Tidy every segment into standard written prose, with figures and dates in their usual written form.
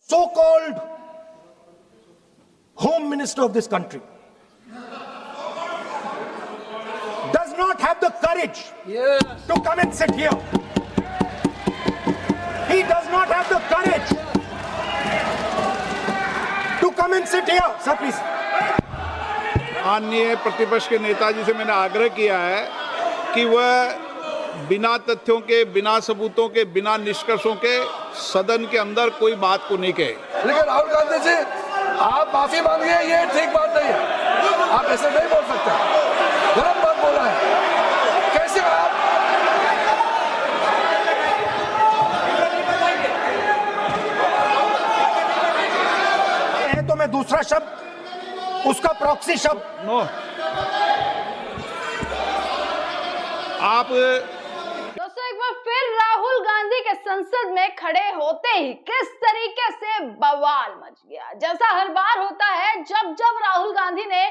so-called Home Minister of this country does not have the courage to come and sit here. He does not have the courage to come and sit here. Sir, please. माननीय प्रतिपक्ष के नेताजी से मैंने आग्रह किया है कि वह बिना तथ्यों के, बिना सबूतों के, बिना निष्कर्षों के सदन के अंदर कोई बात को नहीं कहे। लेकिन राहुल गांधी जी, आप माफी मांगिए, ये ठीक बात नहीं है। आप ऐसे नहीं बोल सकते, गलत बात बोला है। कैसे आप तो मैं दूसरा शब्द, उसका प्रॉक्सी शब्द नो, आप दोस्तों एक बार फिर राहुल गांधी के संसद में खड़े होते ही किस तरीके से बवाल मच गया। जैसा हर बार होता है, जब जब राहुल गांधी ने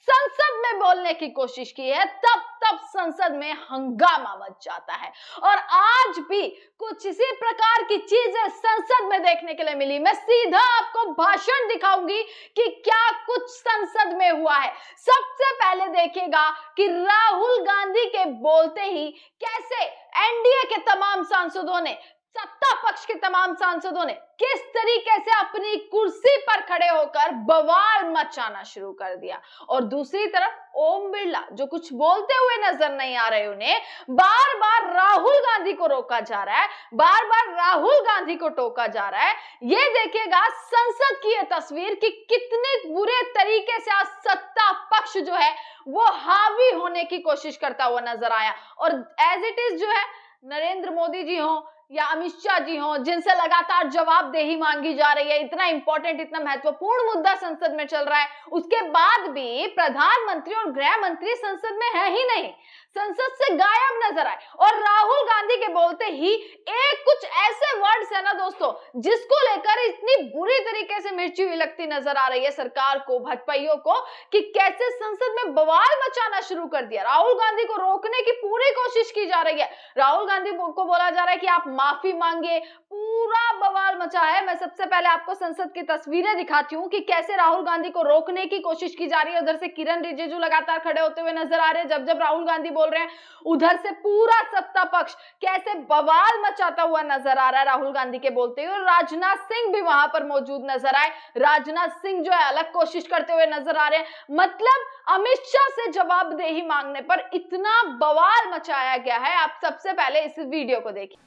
संसद में बोलने की कोशिश की है, तब तब संसद में हंगामा मच जाता है। और आज भी कुछ इसी प्रकार की चीजें संसद में देखने के लिए मिली। मैं सीधा आपको भाषण दिखाऊंगी कि क्या कुछ संसद में हुआ है। सबसे पहले देखिएगा कि राहुल गांधी के बोलते ही कैसे एनडीए के तमाम सांसदों ने, सत्ता पक्ष के तमाम सांसदों ने किस तरीके से अपनी कुर्सी पर खड़े होकर बवाल मचाना शुरू कर दिया। और दूसरी तरफ ओम बिरला, जो कुछ बोलते हुए नजर नहीं आ रहे, उन्हें बार बार राहुल गांधी को रोका जा रहा है, बार बार राहुल गांधी को टोका जा रहा है। ये देखिएगा संसद की ये तस्वीर कि कितने बुरे तरीके से आज सत्ता पक्ष जो है वो हावी होने की कोशिश करता हुआ नजर आया। और एज इट इज जो है, नरेंद्र मोदी जी हो या अमित शाह जी हो, जिनसे लगातार जवाबदेही मांगी जा रही है, इतना इंपॉर्टेंट, इतना महत्वपूर्ण मुद्दा संसद में चल रहा है, उसके बाद भी प्रधानमंत्री और गृह मंत्री संसद में है ही नहीं, संसद से गायब नजर आए। और राहुल गांधी के बोलते ही एक कुछ ऐसे वर्ड्स है ना दोस्तों, जिसको लेकर इतनी बुरी तरीके से मिर्ची हुई लगती नजर आ रही है सरकार को, भाजपाइयों को, कि कैसे संसद में बवाल मचाना शुरू कर दिया। राहुल गांधी को रोकने की पूरी कोशिश की जा रही है। राहुल गांधी को बोला जा रहा है कि आप माफी मांगे, पूरा बवाल मचा है। मैं सबसे पहले आपको संसद की तस्वीरें दिखाती हूं कि कैसे राहुल गांधी को रोकने की कोशिश की जा रही है। उधर से किरण रिजिजू लगातार खड़े होते हुए नजर आ रहे हैं जब जब राहुल गांधी बोल रहे हैं, उधर से पूरा सत्ता पक्ष कैसे बवाल मचाता हुआ नजर आ रहा है राहुल गांधी के बोलते हुए। और राजनाथ सिंह भी वहां पर मौजूद नजर आए। राजनाथ सिंह जो है अलग कोशिश करते हुए नजर आ रहे हैं। मतलब अमित शाह से जवाबदेही मांगने पर इतना बवाल मचाया गया है। आप सबसे पहले इस वीडियो को देखिए।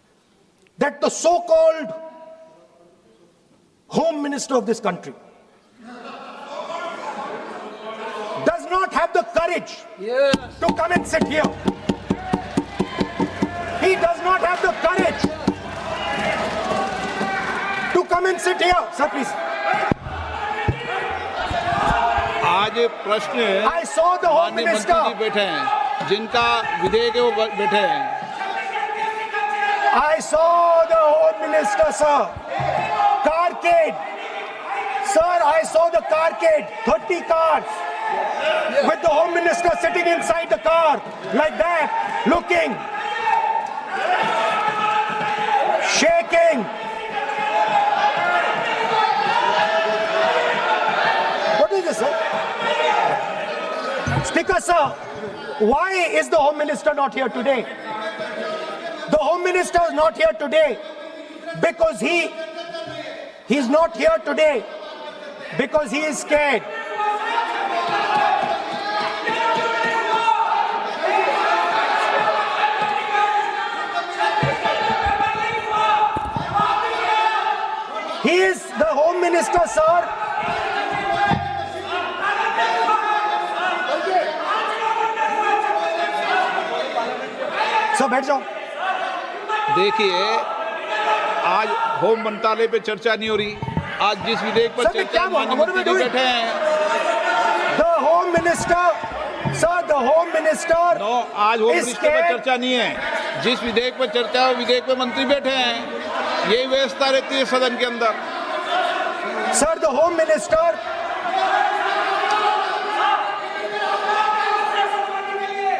that the so-called Home Minister of this country does not have the courage to come and sit here. He does not have the courage to come and sit here. Sir, please. आज प्रश्न I saw the Home माननीय Minister. मंत्री जी बैठे हैं, जिनका विधेयक है वो बैठे हैं। I saw the Home Minister, sir. Carcade. Sir, I saw the carcade. 30 cars. With the Home Minister sitting inside the car. Like that. Looking. Shaking. What is this, sir? Speaker, sir. Why is the Home Minister not here today? The Home Minister is not here today because he's not here today because he is scared. He is the Home Minister, sir. Sir बैठ जाओ। देखिए, आज home मंत्रालय पे चर्चा नहीं हो रही। आज जिस विधेयक पर चर्चा माननीय मंत्री जी बैठे हैं, The Home Minister, sir, the Home Minister. No, आज होम मिनिस्टर पर चर्चा नहीं है। जिस विधेयक पर चर्चा है, विधेयक पे मंत्री बैठे हैं। यही व्यवस्था रहती है सदन के अंदर। Sir, the Home Minister.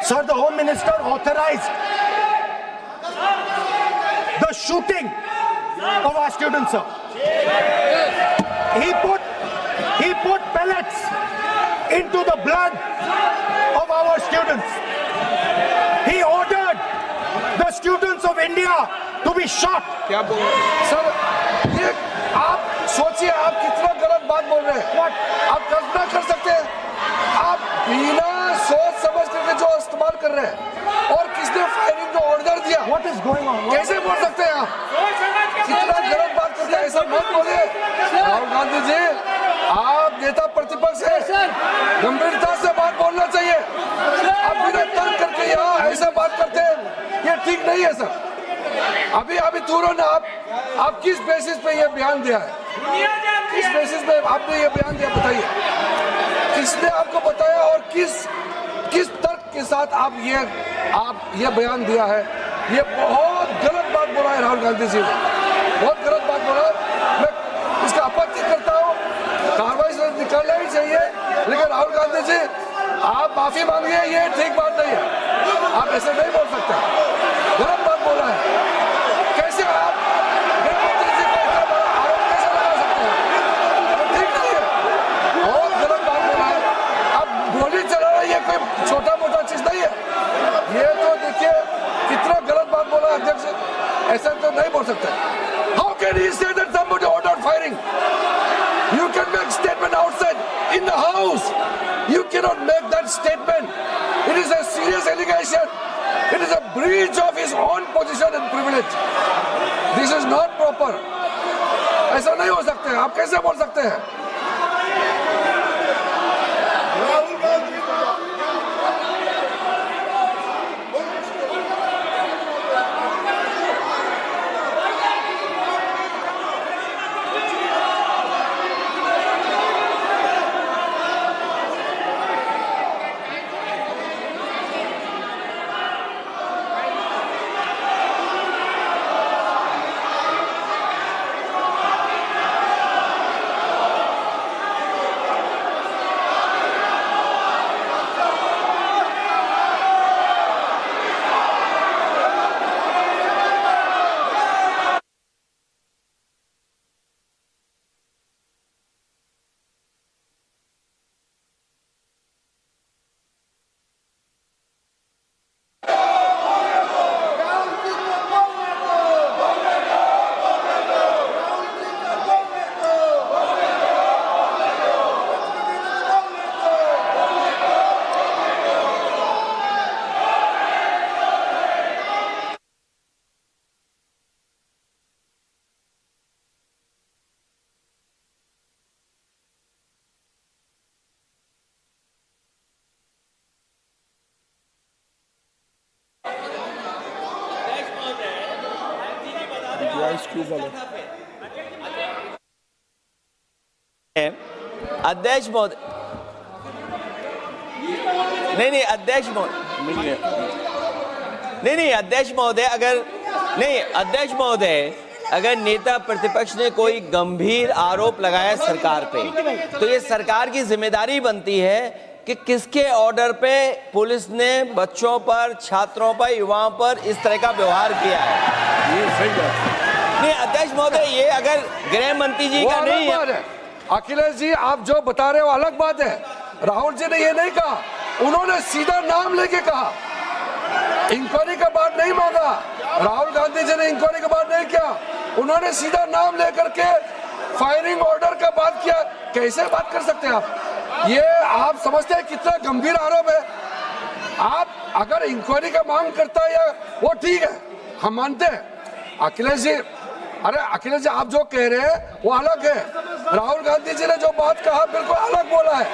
Sir, the Home Minister authorized the shooting of our students, sir. into the blood of our students. He ordered the students of India to be shot. क्या बोल रहे हैं? सर ये आप सोचिए, आप कितना गलत बात बोल रहे हैं। आप कल्पना कर सकते हैं, आप बिना सोच समझ करके जो इस्तेमाल कर रहे हैं, और किसने फायरिंग का ऑर्डर दिया, What is going on? कैसे बोल सकते हैं आप? कितना गलत बात करते हैं, ऐसा मत बोलिए। राहुल गांधी जी, आप नेता प्रतिपक्ष है, गंभीरता से बात बोलना चाहिए। आप बिना तर्क करके यहाँ ऐसा बात करते हैं, ये ठीक नहीं है सर। अभी तुरंत आप किस बेसिस पे ये बयान दिया है? किस बेसिस पे आपने ये बयान दिया, बताइए। किसने आपको बताया और किस तर्क के साथ आप ये बयान दिया है? ये बहुत गलत बात बोला है राहुल गांधी जी ने, बहुत गलत बात बोला। मैं इसका आपत्ति करता हूँ, कार्रवाई से निकालना ही चाहिए, लेकिन राहुल गांधी जी आप माफी मांगिए, ये ठीक बात नहीं है। आप ऐसे नहीं बोल सकते, गलत बात बोला है। कैसे आप गृहमंत्री जी को इतना बड़ा आरोप कैसे लगा सकते हैं? ठीक नहीं है, बहुत गलत बात बोला है। अब गोली चलाना ये कोई छोटा मोटा चीज नहीं है। ये तो देखिए कितना गलत बात बोला अध्यक्ष, ऐसा तो नहीं बोल सकते। How can he say that somebody ordered firing? You can make statement outside in the house. You cannot make that statement. It is a serious allegation. It is a breach of his own position and privilege. This is not proper. ऐसा नहीं हो सकते, आप कैसे बोल सकते हैं? अध्यक्ष महोदय, नहीं अध्यक्ष महोदय, नहीं अध्यक्ष महोदय, अगर नेता प्रतिपक्ष ने कोई गंभीर आरोप लगाया सरकार पे, तो ये सरकार की जिम्मेदारी बनती है कि किसके ऑर्डर पे पुलिस ने बच्चों पर, छात्रों पर, युवाओं पर इस तरह का व्यवहार किया है। ये सही बात नहीं अध्यक्ष महोदय, ये अगर गृह मंत्री जी का नहीं है। अखिलेश जी, आप जो बता रहे हो अलग बात है। राहुल जी ने ये नहीं कहा, उन्होंने सीधा नाम लेके कहा, इंक्वायरी का बात नहीं मांगा। राहुल गांधी जी ने इंक्वायरी का बात नहीं किया, उन्होंने सीधा नाम लेकर के फायरिंग ऑर्डर का बात किया। कैसे बात कर सकते हैं आप? ये आप समझते हैं कितना गंभीर आरोप है? आप अगर इंक्वायरी का मांग करता है या वो ठीक है, हम मानते हैं। अखिलेश जी, अरे अखिलेश जी, आप जो कह रहे हैं वो अलग है। राहुल गांधी जी ने जो बात कहा बिल्कुल अलग बोला है।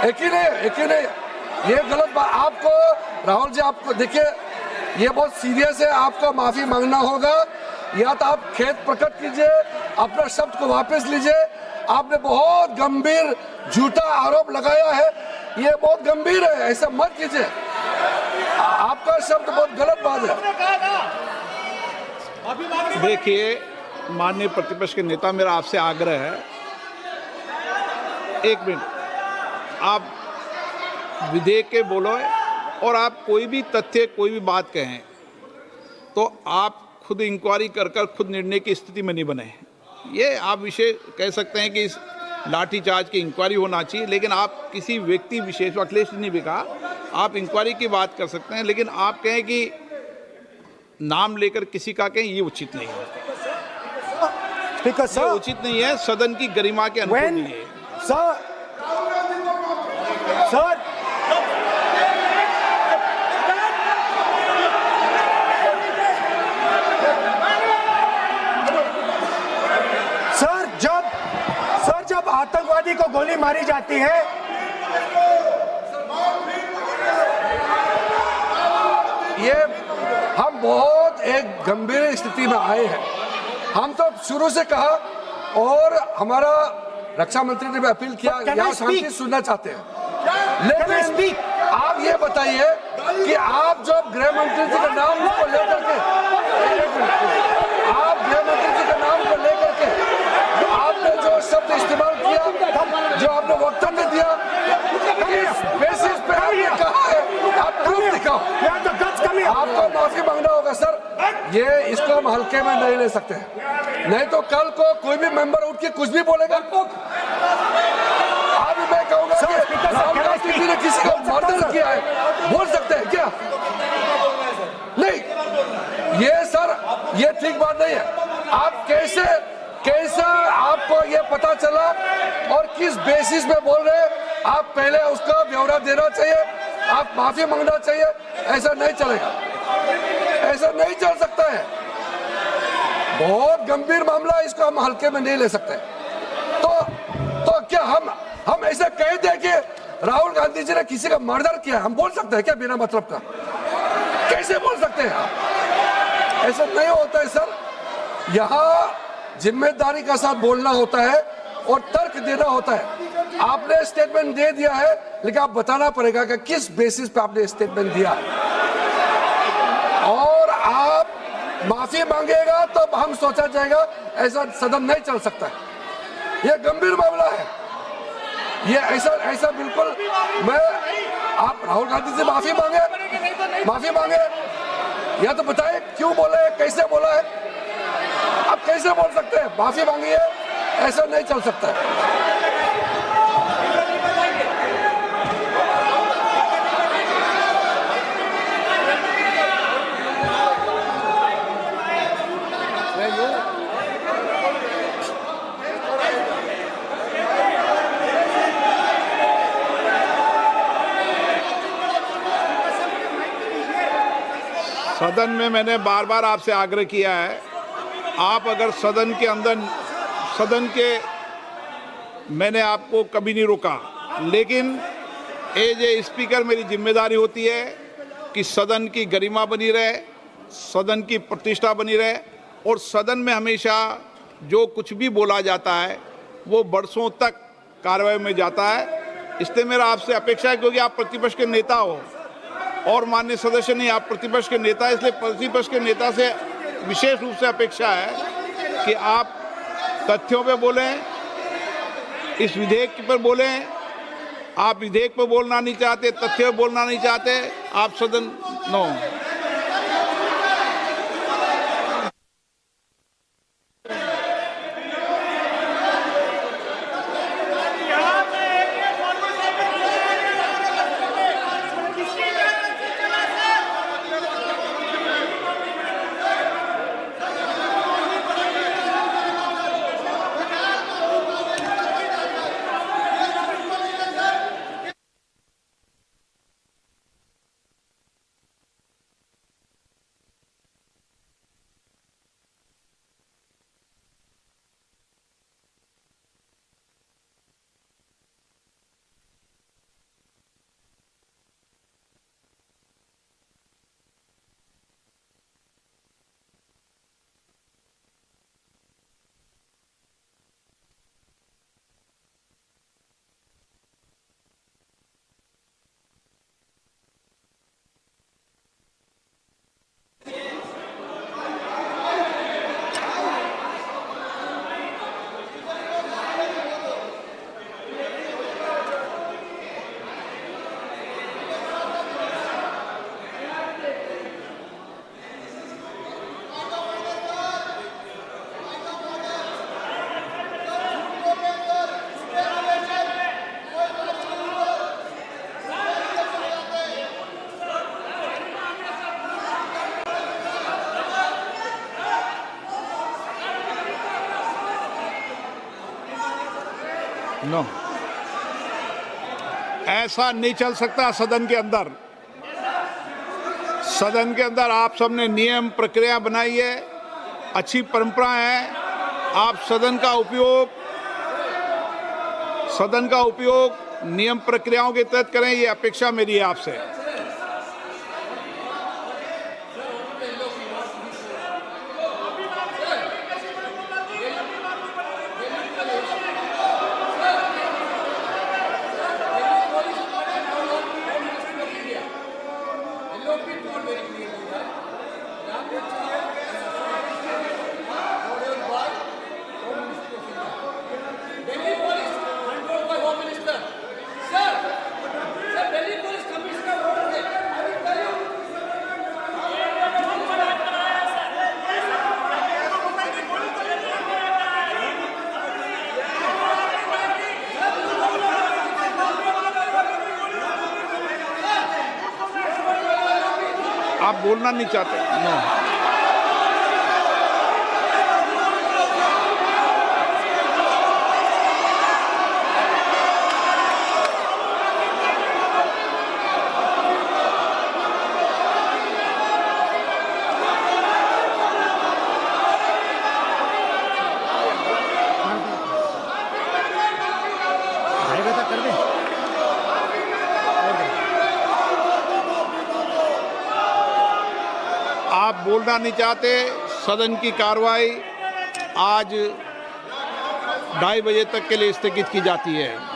एक ही नहीं, ये गलत बात। आपको राहुल जी, आपको देखिए, ये बहुत सीरियस है, आपको माफी मांगना होगा, या तो आप खेद प्रकट कीजिए, अपना शब्द को वापस लीजिए। आपने बहुत गंभीर झूठा आरोप लगाया है, ये बहुत गंभीर है, ऐसा मत कीजिए। आपका शब्द बहुत गलत बात है। देखिए माननीय प्रतिपक्ष के नेता, मेरा आपसे आग्रह है, एक मिनट, आप विधेयक के बोलो और आप कोई भी तथ्य, कोई भी बात कहें तो आप खुद इंक्वायरी कर खुद निर्णय की स्थिति में नहीं बने। ये आप विषय कह सकते हैं कि लाठीचार्ज की इंक्वायरी होना चाहिए, लेकिन आप किसी व्यक्ति विशेष, अखिलेश जी ने भी कहा, आप इंक्वायरी की बात कर सकते हैं, लेकिन आप कहें कि नाम लेकर किसी का कहें, ये उचित नहीं है। Speaker, ये sir, उचित नहीं है, सदन की गरिमा के अनुकूल when, नहीं है। sir, sir, सर जब आतंकवादी को गोली मारी जाती है, ये हम बहुत एक गंभीर स्थिति में आए हैं। हम तो शुरू से कहा, और हमारा रक्षा मंत्री ने भी अपील किया, But can I यहाँ शांति speak? सुनना चाहते हैं। Can I लेकिन speak? आप ये बताइए कि आप जो गृह मंत्री जी का नाम को लेकर के, आप गृह मंत्री जी का नाम को लेकर के आपने जो शब्द इस्तेमाल किया, जो आपने वक्तव्य दिया, इस बेसिस पे आपने कहा है, आप प्रूफ दिखाओ। yeah, the guts come here. आपको माफी मांगना होगा सर, ये इसको हम हल्के में नहीं ले सकते हैं। नहीं तो कल को कोई भी मेंबर उठ के कुछ भी बोलेगा। आज मैं कहूंगा Sir, कि Speaker, sir, Rahul can I Gandhi ji speak? ने किसी को बोल सकता मर्डर हूं, किया है, बोल सकते हैं क्या? नहीं, ये सर, ये ठीक बात नहीं है। आप कैसा आपको ये पता चला और किस बेसिस पे बोल रहे हैं? आप पहले उसका ब्यौरा देना चाहिए, आप माफी मांगना चाहिए। ऐसा नहीं चलेगा, ऐसा नहीं चल सकता है। बहुत गंभीर मामला है, इसको हम हल्के में नहीं ले सकते। तो क्या हम ऐसा कह दें कि राहुल गांधी जी ने किसी का मर्डर किया, हम बोल सकते हैं क्या बिना मतलब का? कैसे बोल सकते हैं आप? ऐसा नहीं होता है सर। यहाँ जिम्मेदारी का साथ बोलना होता है और तर्क देना होता है। आपने स्टेटमेंट दे दिया है, लेकिन आप बताना पड़ेगा कि किस बेसिस पे आपने स्टेटमेंट दिया, और आप माफी मांगेगा तो हम सोचा जाएगा। ऐसा सदन नहीं चल सकता है, यह गंभीर मामला है। ये ऐसा बिल्कुल, मैं आप राहुल गांधी से माफी मांगे या तो बताए क्यों बोले, कैसे बोला है। आप कैसे बोल सकते हैं? माफी मांगिए, ऐसा नहीं चल सकता है। सदन में मैंने बार बार आपसे आग्रह किया है, आप अगर सदन के अंदर, मैंने आपको कभी नहीं रोका, लेकिन एज ए स्पीकर मेरी जिम्मेदारी होती है कि सदन की गरिमा बनी रहे, सदन की प्रतिष्ठा बनी रहे, और सदन में हमेशा जो कुछ भी बोला जाता है वो बरसों तक कार्रवाई में जाता है। इसलिए मेरा आपसे अपेक्षा है, क्योंकि आप प्रतिपक्ष के नेता हो और माननीय सदस्य नहीं, आप प्रतिपक्ष के नेता, इसलिए प्रतिपक्ष के नेता से विशेष रूप से अपेक्षा है कि आप तथ्यों पे बोलें, इस विधेयक पर बोलें। आप विधेयक पर बोलना नहीं चाहते, तथ्य पे बोलना नहीं चाहते, आप सदन नो। नो। ऐसा नहीं चल सकता सदन के अंदर। सदन के अंदर आप सबने नियम प्रक्रिया बनाई है, अच्छी परंपरा है। आप सदन का उपयोग नियम प्रक्रियाओं के तहत करें, ये अपेक्षा मेरी है आपसे। आप बोलना नहीं चाहते? नो। आप बोलना नहीं चाहते। सदन की कार्रवाई आज 2:30 बजे तक के लिए स्थगित की जाती है।